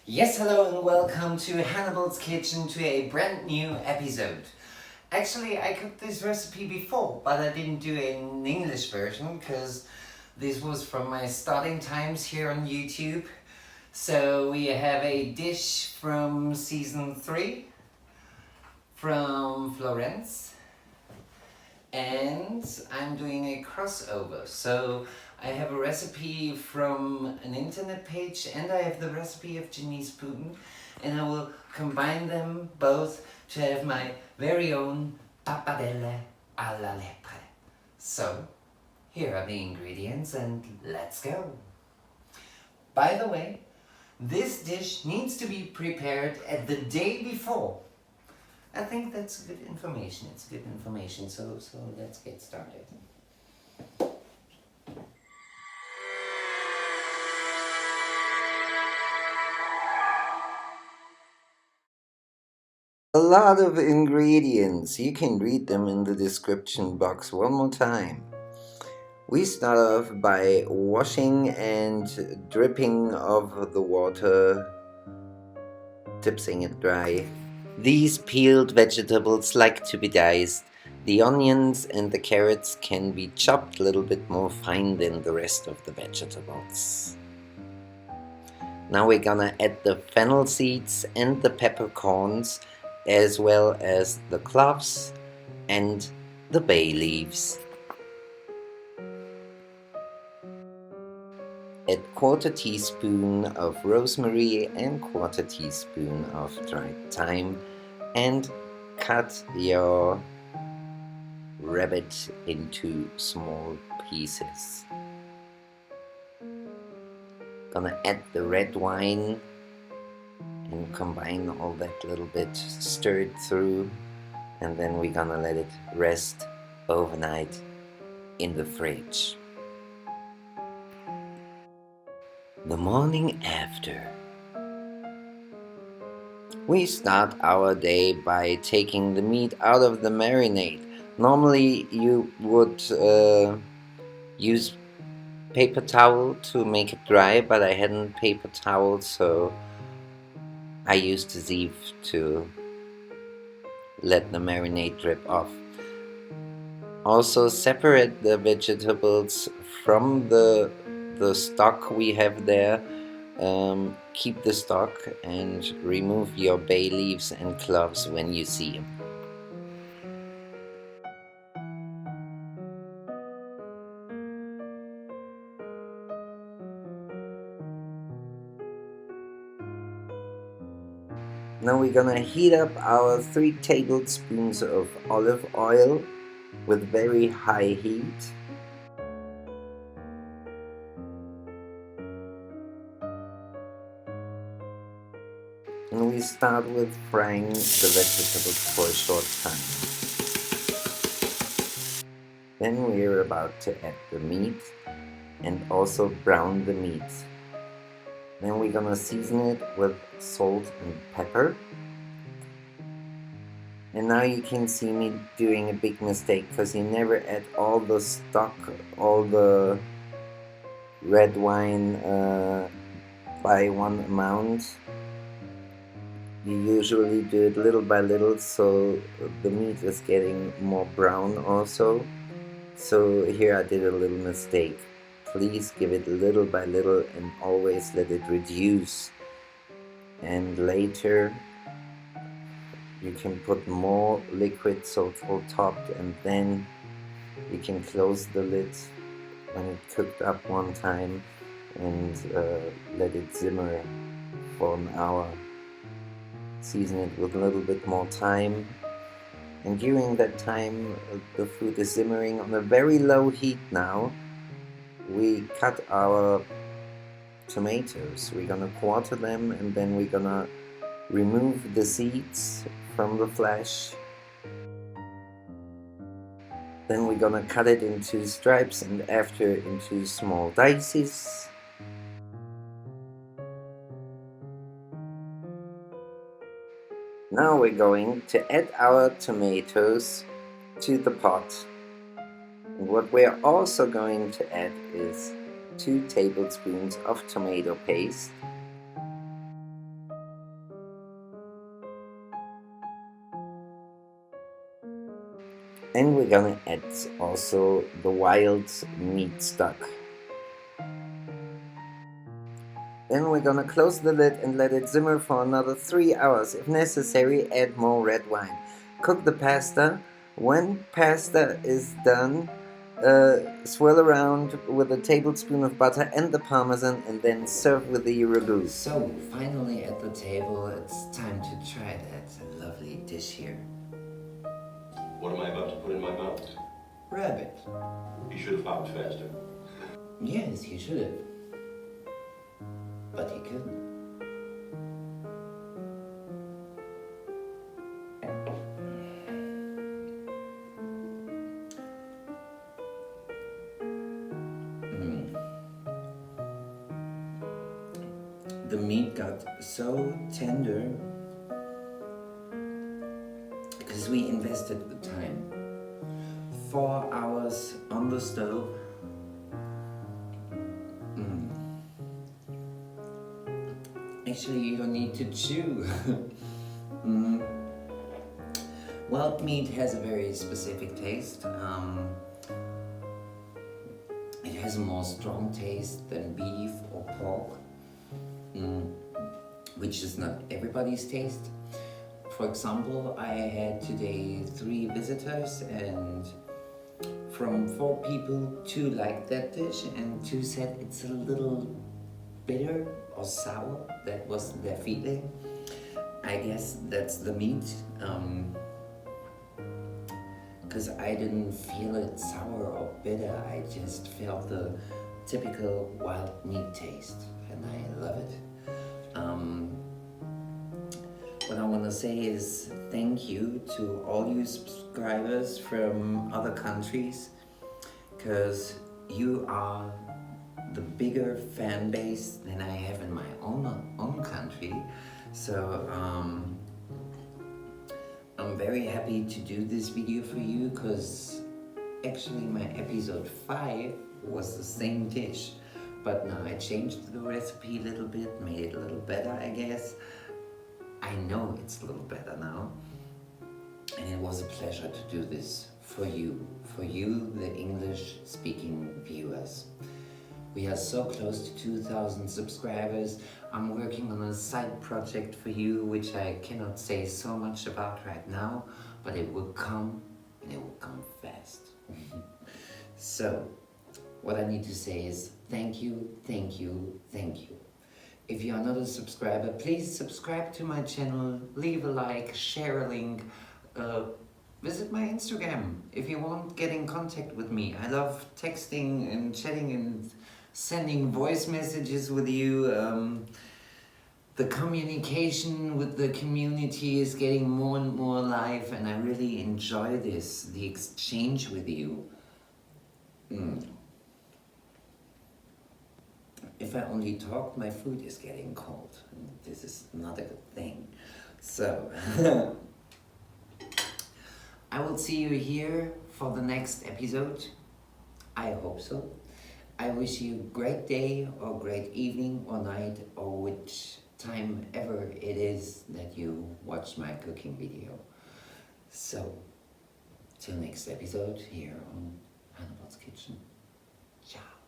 Yes, hello and welcome to Hannibal's Kitchen, to a brand new episode. Actually, I cooked this recipe before, but I didn't do an English version because this was from my starting times here on YouTube. So we have a dish from season 3 from Florence, and I'm doing a crossover. So I have a recipe from an internet page and I have the recipe of Janice Poons, and I will combine them both to have my very own pappardelle alla lepre. So here are the ingredients and let's go. By the way, this dish needs to be prepared at the day before. I think that's good information. It's good information. So let's get started. A lot of ingredients. You can read them in the description box one more time. We start off by washing and dripping of the water, tipsing it dry. These peeled vegetables like to be diced. The onions and the carrots can be chopped a little bit more fine than the rest of the vegetables. Now we're gonna add the fennel seeds and the peppercorns, as well as the cloves and the bay leaves. Add quarter teaspoon of rosemary and quarter teaspoon of dried thyme, and cut your rabbit into small pieces. Gonna add the red wine and combine all that a little bit, stir it through, and then we're gonna let it rest overnight in the fridge. The morning after, we start our day by taking the meat out of the marinade. Normally you would use paper towel to make it dry, but I hadn't paper towel, so I used a sieve to let the marinade drip off. Also separate the vegetables from the stock we have there. Keep the stock and remove your bay leaves and cloves when you see them. Now we're gonna heat up our 3 tablespoons of olive oil with very high heat. And we start with frying the vegetables for a short time. Then we're about to add the meat and also brown the meat. Then we're gonna season it with salt and pepper. And now you can see me doing a big mistake because you never add all the stock, all the red wine by one amount. You usually do it little by little, so the meat is getting more brown also. So here I did a little mistake. Please give it little by little and always let it reduce. And later you can put more liquid so it's all topped, and then you can close the lid when it cooked up one time and let it simmer for an hour. Season it with a little bit more thyme, and during that time the food is simmering on a very low heat. Now we cut our tomatoes. We're gonna quarter them, and then we're gonna remove the seeds from the flesh. Then we're gonna cut it into stripes and after into small dices. Now we're going to add our tomatoes to the pot. And what we're also going to add is 2 tablespoons of tomato paste, And we're gonna add also the wild meat stock. Then we're gonna close the lid and let it simmer for another 3 hours. If necessary, add more red wine. Cook the pasta. When pasta is done, swirl around with a tablespoon of butter and the parmesan, and then serve with the ragu. So, finally at the table, it's time to try that lovely dish here. What am I about to put in my mouth? Rabbit. You should have hopped faster. Yes, you should have. But you couldn't. The meat got so tender because we invested the time. 4 hours on the stove. Actually, you don't need to chew. Wild meat has a very specific taste. It has a more strong taste than beef or pork, which is not everybody's taste. For example, I had today 3 visitors, and from 4 people, 2 liked that dish and 2 said it's a little bitter or sour. That was their feeling. I guess that's the meat, because I didn't feel it sour or bitter. I just felt the typical wild meat taste, and I love it. What I want to say is thank you to all you subscribers from other countries, because you are the bigger fan base than I have in my own country. So I'm very happy to do this video for you, because actually my episode 5 was the same dish, but now I changed the recipe a little bit, made it a little better, I guess. I know it's a little better now, and it was a pleasure to do this for you, the English-speaking viewers. We are so close to 2,000 subscribers. I'm working on a side project for you, which I cannot say so much about right now, but it will come, and it will come fast. So, what I need to say is thank you, thank you, thank you. If you are not a subscriber, please subscribe to my channel, leave a like, share a link, visit my Instagram if you want, get in contact with me. I love texting and chatting and sending voice messages with you. The communication with the community is getting more and more alive, and I really enjoy this, the exchange with you. If I only talk, my food is getting cold. This is not a good thing. So, I will see you here for the next episode. I hope so. I wish you a great day or great evening or night, or which time ever it is that you watch my cooking video. So, till next episode here on Hannibal's Kitchen. Ciao.